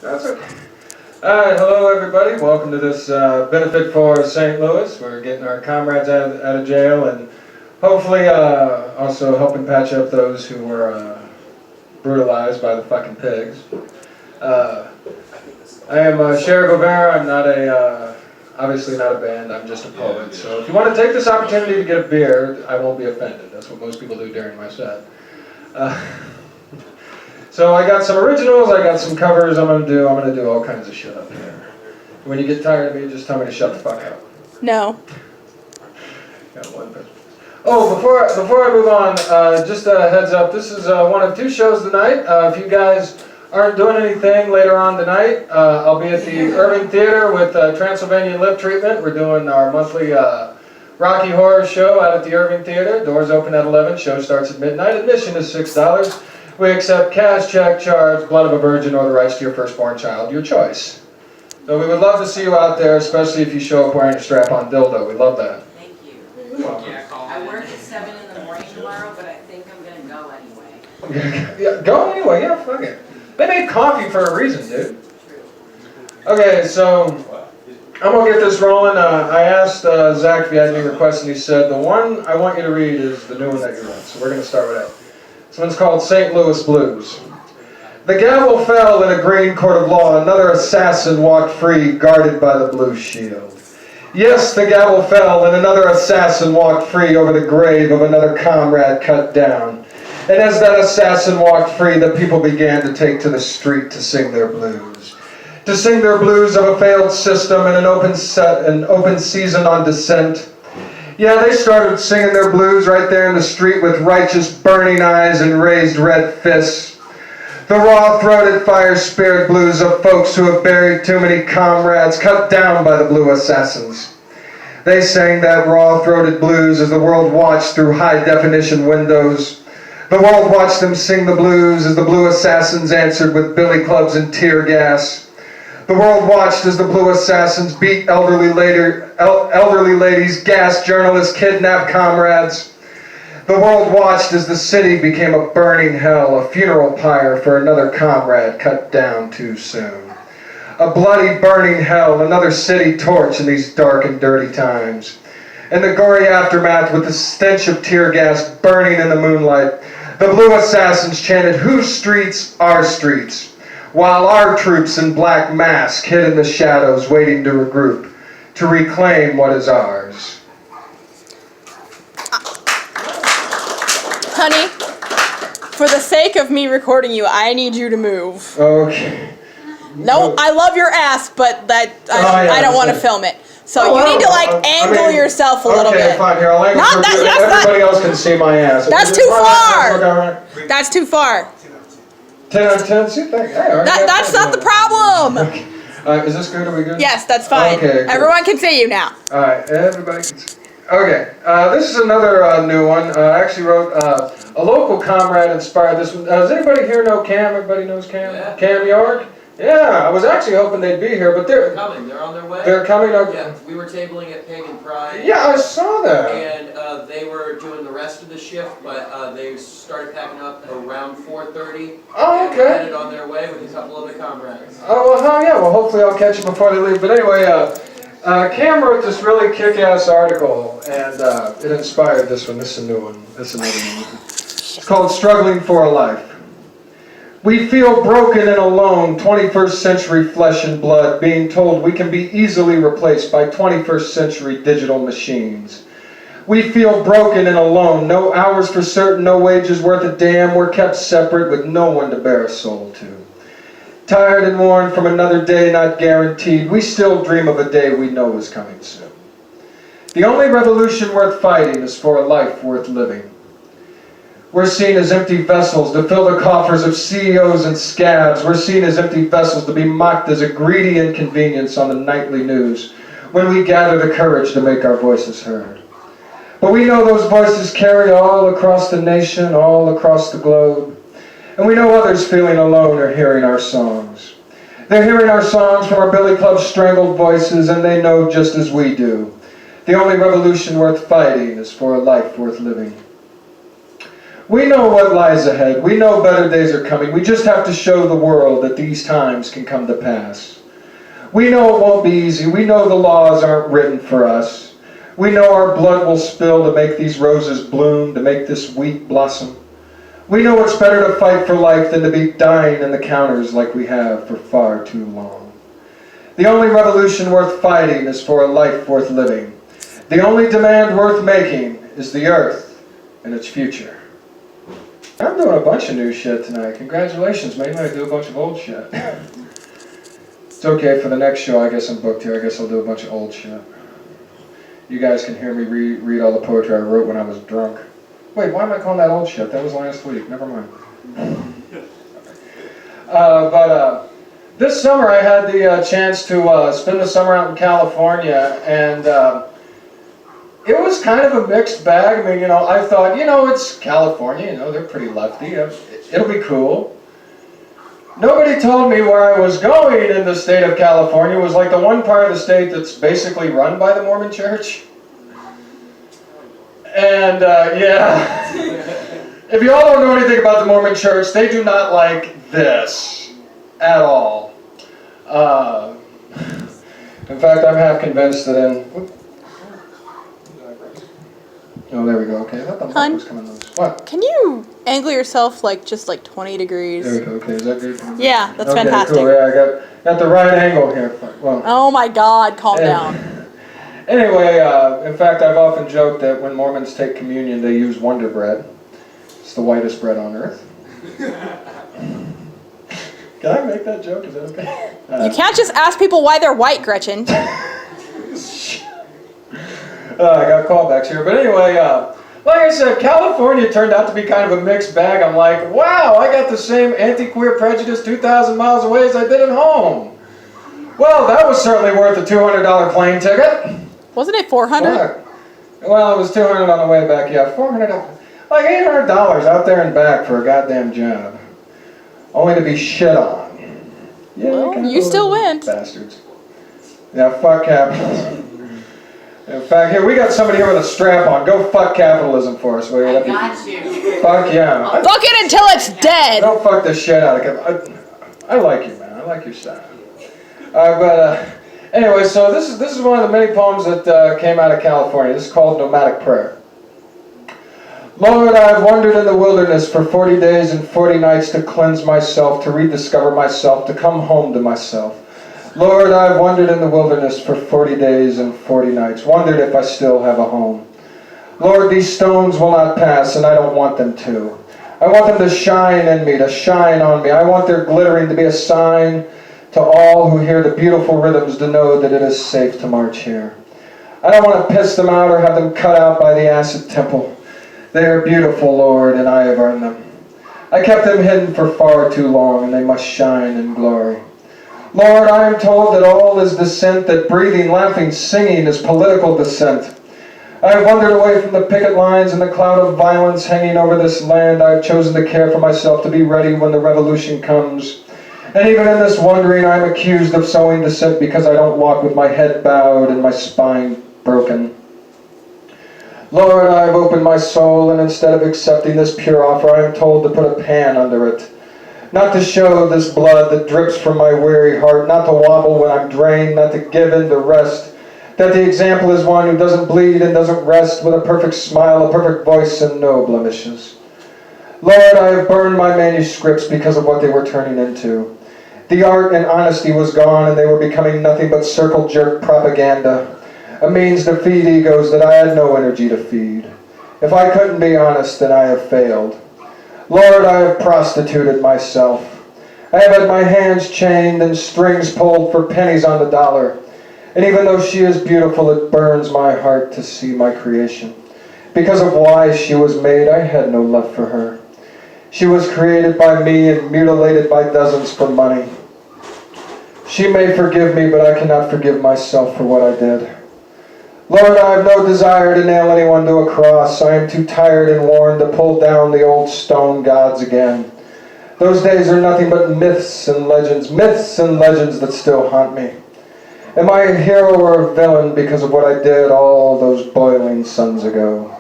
That's okay. Alright, hello everybody. Welcome to this benefit for St. Louis. We're getting our comrades out of jail and hopefully also helping patch up those who were brutalized by the fucking pigs. I am Cher Guevara. I'm not obviously not a band. I'm just a poet. So if you want to take this opportunity to get a beer, I won't be offended. That's what most people do during my set. So I got some originals, I got some covers I'm gonna do all kinds of shit up here. When you get tired of me, just tell me to shut the fuck up. No. Got one person. Oh, before I move on, just a heads up, this is one of two shows tonight. If you guys aren't doing anything later on tonight, I'll be at the Irving Theater with Transylvanian Lip Treatment. We're doing our monthly Rocky Horror show out at the Irving Theater. Doors open at 11, show starts at midnight. Admission is $6. We accept cash, check, charge, blood of a virgin, or the rights to your firstborn child, your choice. So we would love to see you out there, especially if you show up wearing a strap-on dildo. We love that. Thank you. I work at 7 in the morning tomorrow, but I think I'm going to go anyway. Yeah, go anyway, yeah, fuck it. They made coffee for a reason, dude. Okay, so I'm going to get this rolling. I asked Zach if he had any requests, and he said, the one I want you to read is the new one that you wrote. So we're going to start with that. This one's called St. Louis Blues. The gavel fell in a green court of law. Another assassin walked free, guarded by the blue shield. Yes, the gavel fell, and another assassin walked free over the grave of another comrade cut down. And as that assassin walked free, the people began to take to the street to sing their blues. To sing their blues of a failed system and an open season on dissent. Yeah, they started singing their blues right there in the street with righteous burning eyes and raised red fists. The raw-throated, fire-spirit blues of folks who have buried too many comrades cut down by the blue assassins. They sang that raw-throated blues as the world watched through high-definition windows. The world watched them sing the blues as the blue assassins answered with billy clubs and tear gas. The world watched as the blue assassins beat elderly ladies, gassed journalists, kidnapped comrades. The world watched as the city became a burning hell, a funeral pyre for another comrade cut down too soon. A bloody burning hell, another city torch in these dark and dirty times. In the gory aftermath with the stench of tear gas burning in the moonlight, the blue assassins chanted, "Whose streets? Our streets." While our troops in black masks hid in the shadows waiting to regroup, to reclaim what is ours. Honey, for the sake of me recording you, I need you to move. Okay. No, I love your ass, but I don't want to film it. So you need to angle yourself a little bit. Okay, fine. Here, I'll angle everybody else can see my ass. That's too far. That's too far. 10 out of 10? See, that's not the problem. Okay. Is this good? Are we good? Yes, that's fine. Okay, cool. Everyone can see you now. Alright, everybody can see. Okay, this is another new one. I actually wrote a local comrade inspired this one. Does anybody here know Cam? Everybody knows Cam? Yeah. Cam York? Yeah, I was actually hoping they'd be here, but they're coming. They're on their way. They're coming. Okay. Yeah, we were tabling at Pagan Pride. Yeah, I saw that. And they were doing the rest of the shift, but they started packing up around 4:30. Oh, okay. And headed on their way with a couple other comrades. Oh, well, yeah. Well, hopefully I'll catch you before they leave. But anyway, Cam wrote this really kick-ass article, and it inspired this one. This is a new one. This is another one. It's called "Struggling for a Life." We feel broken and alone, 21st century flesh and blood, being told we can be easily replaced by 21st century digital machines. We feel broken and alone, no hours for certain, no wages worth a damn, we're kept separate with no one to bear a soul to. Tired and worn from another day not guaranteed, we still dream of a day we know is coming soon. The only revolution worth fighting is for a life worth living. We're seen as empty vessels to fill the coffers of CEOs and scabs. We're seen as empty vessels to be mocked as a greedy inconvenience on the nightly news when we gather the courage to make our voices heard. But we know those voices carry all across the nation, all across the globe. And we know others feeling alone are hearing our songs. They're hearing our songs from our billy club strangled voices, and they know just as we do. The only revolution worth fighting is for a life worth living. We know what lies ahead. We know better days are coming. We just have to show the world that these times can come to pass. We know it won't be easy. We know the laws aren't written for us. We know our blood will spill to make these roses bloom, to make this wheat blossom. We know it's better to fight for life than to be dying in the counters like we have for far too long. The only revolution worth fighting is for a life worth living. The only demand worth making is the earth and its future. I'm doing a bunch of new shit tonight. Congratulations, man. I do a bunch of old shit. It's okay, for the next show, I guess I'm booked here. I guess I'll do a bunch of old shit. You guys can hear me read all the poetry I wrote when I was drunk. Wait, why am I calling that old shit? That was last week. Never mind. This summer I had the chance to spend the summer out in California, and it was kind of a mixed bag. I mean, you know, I thought, you know, it's California, you know, they're pretty lefty. It'll be cool. Nobody told me where I was going in the state of California. It was like the one part of the state that's basically run by the Mormon Church. And, yeah, if you all don't know anything about the Mormon Church, they do not like this at all. In fact, I'm half convinced that in... Oh, there we go. Okay, I thought the mic was coming loose. What? Can you angle yourself just 20 degrees? There we go. Okay, is that good? Yeah, that's okay, fantastic. Cool. Yeah, I got the right angle here. Well, oh my God, calm down. Anyway, in fact, I've often joked that when Mormons take communion, they use Wonder Bread. It's the whitest bread on earth. Can I make that joke? Is that okay? You can't just ask people why they're white, Gretchen. I got callbacks here. But anyway, like I said, California turned out to be kind of a mixed bag. I'm like, wow, I got the same anti-queer prejudice 2,000 miles away as I did at home. Well, that was certainly worth a $200 plane ticket. Wasn't it $400? Well, it was $200 on the way back. Yeah, $400. Like $800 out there and back for a goddamn job. Only to be shit on. Yeah, well, you still went. Bastards. Yeah, fuck capitalism. In fact, here, we got somebody here with a strap on. Go fuck capitalism for us, will you? I got you. Fuck yeah. Fuck it until it's dead. Don't fuck the shit out of it. I like you, man. I like your style. Anyway, so this is one of the many poems that came out of California. This is called Nomadic Prayer. Lord, I have wandered in the wilderness for 40 days and 40 nights to cleanse myself, to rediscover myself, to come home to myself. Lord, I have wandered in the wilderness for 40 days and 40 nights, wondered if I still have a home. Lord, these stones will not pass, and I don't want them to. I want them to shine in me, to shine on me. I want their glittering to be a sign to all who hear the beautiful rhythms to know that it is safe to march here. I don't want to piss them out or have them cut out by the acid temple. They are beautiful, Lord, and I have earned them. I kept them hidden for far too long, and they must shine in glory. Lord, I am told that all is dissent, that breathing, laughing, singing is political dissent. I have wandered away from the picket lines and the cloud of violence hanging over this land. I have chosen to care for myself, to be ready when the revolution comes. And even in this wandering, I am accused of sowing dissent because I don't walk with my head bowed and my spine broken. Lord, I have opened my soul, and instead of accepting this pure offer, I am told to put a pan under it. Not to show this blood that drips from my weary heart, not to wobble when I'm drained, not to give in to rest. That the example is one who doesn't bleed and doesn't rest, with a perfect smile, a perfect voice, and no blemishes. Lord, I have burned my manuscripts because of what they were turning into. The art and honesty was gone, and they were becoming nothing but circle-jerk propaganda, a means to feed egos that I had no energy to feed. If I couldn't be honest, then I have failed. Lord, I have prostituted myself. I have had my hands chained and strings pulled for pennies on the dollar. And even though she is beautiful, it burns my heart to see my creation. Because of why she was made, I had no love for her. She was created by me and mutilated by dozens for money. She may forgive me, but I cannot forgive myself for what I did. Lord, I have no desire to nail anyone to a cross. I am too tired and worn to pull down the old stone gods again. Those days are nothing but myths and legends that still haunt me. Am I a hero or a villain because of what I did all those boiling suns ago?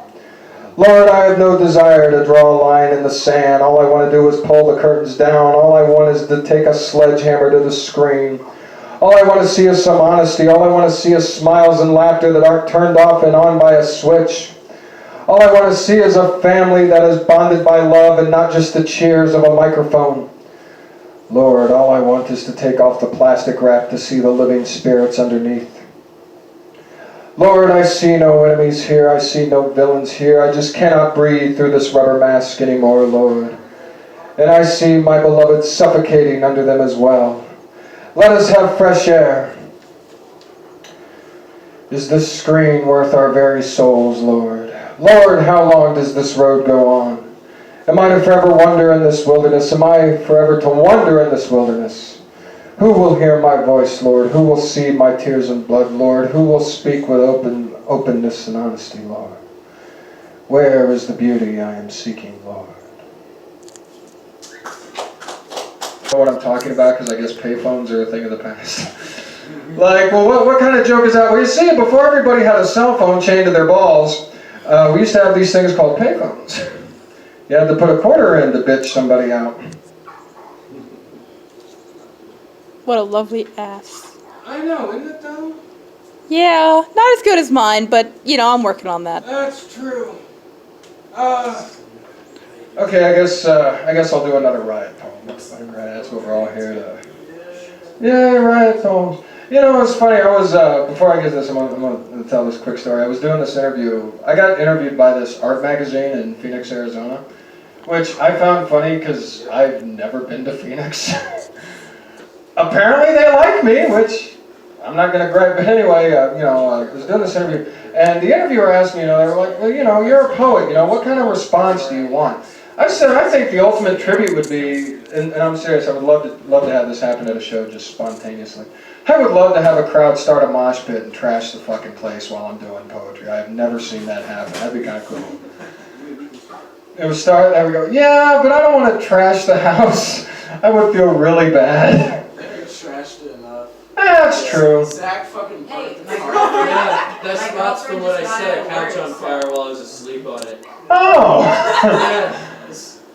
Lord, I have no desire to draw a line in the sand. All I want to do is pull the curtains down. All I want is to take a sledgehammer to the screen. All I want to see is some honesty. All I want to see is smiles and laughter that aren't turned off and on by a switch. All I want to see is a family that is bonded by love and not just the cheers of a microphone. Lord, all I want is to take off the plastic wrap to see the living spirits underneath. Lord, I see no enemies here. I see no villains here. I just cannot breathe through this rubber mask anymore, Lord. And I see my beloved suffocating under them as well. Let us have fresh air. Is this screen worth our very souls, Lord? Lord, how long does this road go on? Am I to forever wander in this wilderness? Am I forever to wander in this wilderness? Who will hear my voice, Lord? Who will see my tears and blood, Lord? Who will speak with openness and honesty, Lord? Where is the beauty I am seeking, Lord? I know what I'm talking about, because I guess payphones are a thing of the past. Like, well, what kind of joke is that? Well, you see, before everybody had a cell phone chained to their balls, we used to have these things called payphones. You had to put a quarter in to bitch somebody out. What a lovely ass. I know, isn't it though? Yeah, not as good as mine, but, you know, I'm working on that. That's true. Okay, I guess I'll do another riot poem. That's what we're all here to. Yeah, riot poems. You know, it's funny. I was before I get this, I'm gonna tell this quick story. I was doing this interview. I got interviewed by this art magazine in Phoenix, Arizona, which I found funny because I've never been to Phoenix. Apparently they like me, which I'm not going to gripe, but anyway, I was doing this interview, and the interviewer asked me, they were like, well, you're a poet, what kind of response do you want? I said, I think the ultimate tribute would be, and I'm serious, I would love to have this happen at a show just spontaneously. I would love to have a crowd start a mosh pit and trash the fucking place while I'm doing poetry. I've never seen that happen. That'd be kind of cool. It would start, there we go, yeah, but I don't want to trash the house. I would feel really bad. Trashed it enough. That's true. Zach fucking Hey, burnt my the car. girlfriend- Yeah, that's my spots from girlfriend what I just set a got couch on awards. fire while I was asleep on it. Oh! Yeah.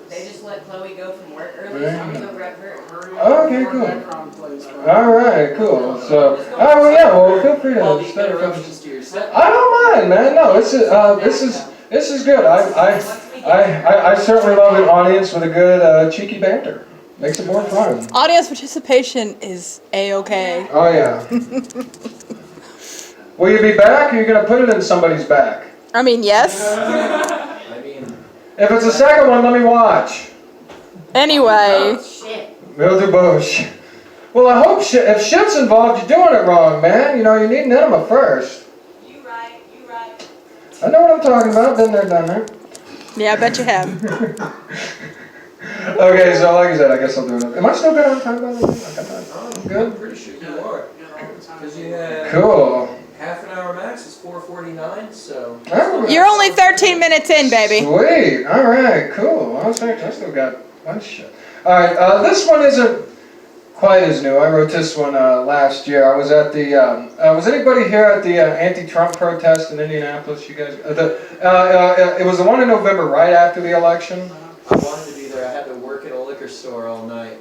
They just let Chloe go from work early, so I'm gonna go grab her. Okay, cool. Alright, cool. So, feel free All the to start. interruptions to your set. I don't mind, man. No, this is good. I certainly love an audience with a good cheeky banter. Makes it more fun. Audience participation is A-okay. Oh yeah. Will you be back, or are you gonna put it in somebody's back? I mean, yes. I mean, If it's a second one, let me watch. Anyway. Shit. We'll do both. Well, I hope if shit's involved, you're doing it wrong, man. You need an enema first. You right. I know what I'm talking about. Been there, done there. Yeah, I bet you have. Okay, so like I said, I guess I'll do it. Am I still good on time, by the way? I got time. I'm Good? pretty sure you are. Because you had Cool. half an hour max is 4:49, so. You're only 13 minutes in, baby. Sweet. All right, cool. Well, I still got a bunch of shit. All right, this one isn't quite as new. I wrote this one last year. I was at the, was anybody here at the anti-Trump protest in Indianapolis? You guys? It was the one in November, right after the election. I wanted to be there. I had to work at a liquor store all night.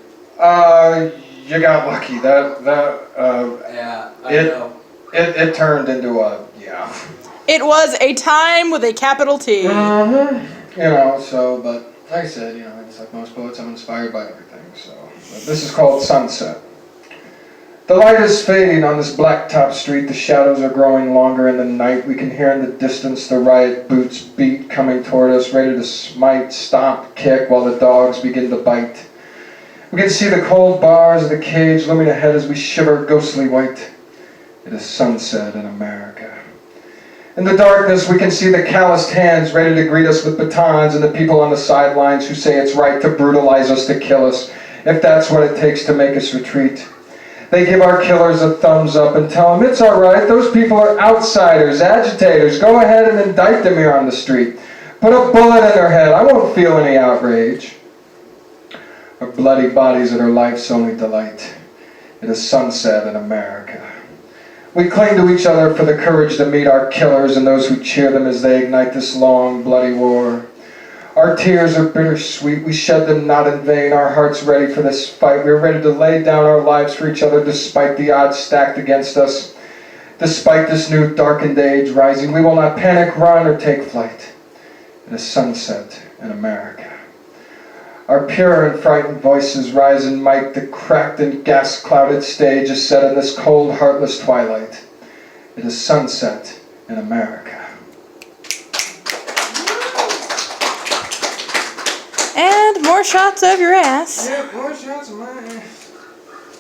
You got lucky. Yeah, I know. It turned into a, yeah. It was a time with a capital T. Mm-hmm. But like I said, it's like most poets, I'm inspired by everything, so. But this is called Sunset. The light is fading on this blacktop street. The shadows are growing longer in the night. We can hear in the distance the riot boots beat coming toward us, ready to smite, stomp, kick while the dogs begin to bite. We can see the cold bars of the cage looming ahead as we shiver ghostly white. It is sunset in America. In the darkness, we can see the calloused hands ready to greet us with batons and the people on the sidelines who say it's right to brutalize us, to kill us, if that's what it takes to make us retreat. They give our killers a thumbs up and tell them it's all right, those people are outsiders, agitators, go ahead and indict them here on the street. Put a bullet in their head, I won't feel any outrage. Our bloody bodies are their life's only delight. It is sunset in America. We cling to each other for the courage to meet our killers and those who cheer them as they ignite this long, bloody war. Our tears are bittersweet, we shed them not in vain, our hearts ready for this fight. We're ready to lay down our lives for each other despite the odds stacked against us. Despite this new darkened age rising, we will not panic, run, or take flight. In a sunset in America. Our pure and frightened voices rise in might. The cracked and gas-clouded stage is set in this cold, heartless twilight. It is sunset in America. And more shots of your ass. Yeah, more shots of my ass.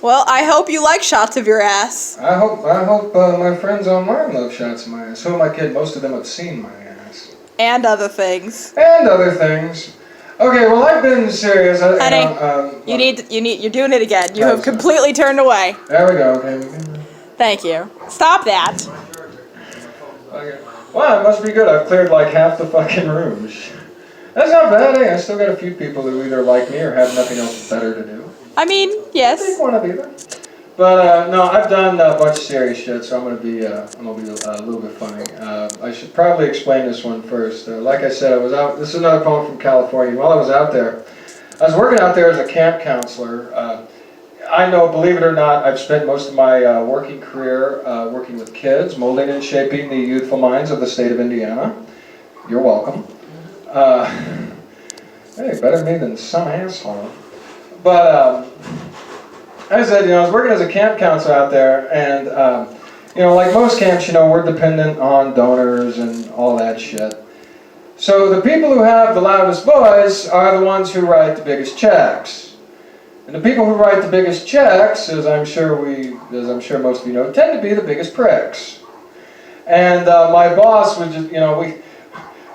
Well, I hope you like shots of your ass. I hope my friends online love shots of my ass. Who am I kidding? Most of them have seen my ass. And other things. And other things. Okay, well, I've been serious. Honey, you're doing it again. You have completely turned away. There we go. Okay. Thank you. Stop that. Okay. Wow, it must be good. I've cleared like half the fucking room. That's not bad, eh? I still got a few people who either like me or have nothing else better to do. I mean, yes. They want to be there. But no, I've done a bunch of serious shit, so I'm gonna be a little bit funny. I should probably explain this one first. Like I said, I was out. This is another poem from California. While I was out there, I was working out there as a camp counselor. I know, believe it or not, I've spent most of my working career working with kids, molding and shaping the youthful minds of the state of Indiana. You're welcome. Hey, better me than some asshole. But I said, I was working as a camp counselor out there, and like most camps, we're dependent on donors and all that shit. So the people who have the loudest voice are the ones who write the biggest checks. And the people who write the biggest checks, as I'm sure most of you know, tend to be the biggest pricks. And my boss was just,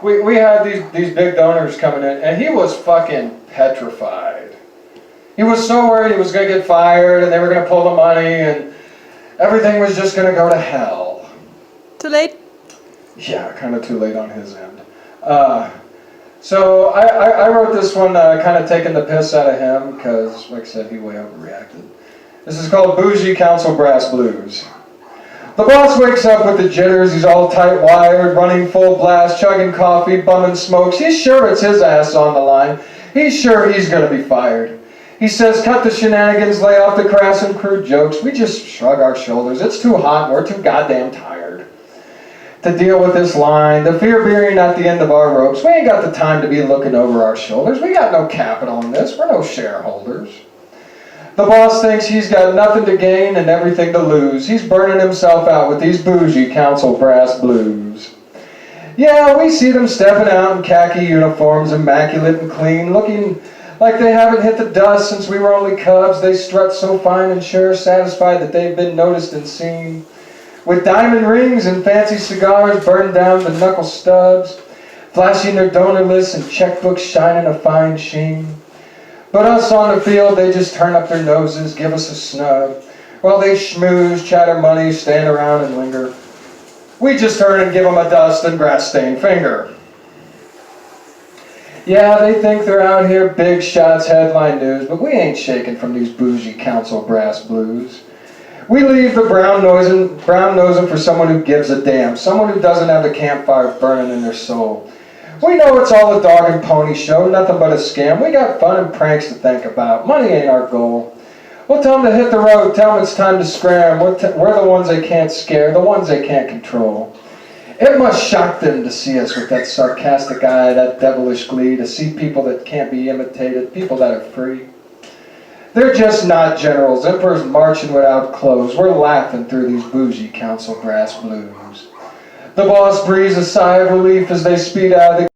we had these big donors coming in, and he was fucking petrified. He was so worried he was going to get fired, and they were going to pull the money, and everything was just going to go to hell. Too late? Yeah, kind of too late on his end. So I wrote this one kind of taking the piss out of him, because, like I said, he way overreacted. This is called Bougie Council Brass Blues. The boss wakes up with the jitters, he's all tight-wired, running full blast, chugging coffee, bumming smokes. He's sure it's his ass on the line. He's sure he's going to be fired. He says, cut the shenanigans, lay off the crass and crude jokes. We just shrug our shoulders. It's too hot and we're too goddamn tired to deal with this line. The fear being at the end of our ropes. We ain't got the time to be looking over our shoulders. We got no capital in this. We're no shareholders. The boss thinks he's got nothing to gain and everything to lose. He's burning himself out with these bougie council brass blues. Yeah, we see them stepping out in khaki uniforms, immaculate and clean, looking like they haven't hit the dust since we were only cubs. They strut so fine and sure, satisfied that they've been noticed and seen. With diamond rings and fancy cigars burned down to knuckle stubs, flashing their donor lists and checkbooks shining a fine sheen. But us on the field, they just turn up their noses, give us a snub. While they schmooze, chatter money, stand around and linger. We just turn and give them a dust and grass-stained finger. Yeah, they think they're out here, big shots, headline news, but we ain't shaking from these bougie council brass blues. We leave the brown nosing for someone who gives a damn, someone who doesn't have the campfire burning in their soul. We know it's all a dog and pony show, nothing but a scam. We got fun and pranks to think about. Money ain't our goal. We'll tell them to hit the road, tell them it's time to scram. We're the ones they can't scare, the ones they can't control. It must shock them to see us with that sarcastic eye, that devilish glee, to see people that can't be imitated, people that are free. They're just not generals, emperors marching without clothes. We're laughing through these bougie council brass blues. The boss breathes a sigh of relief as they speed out of the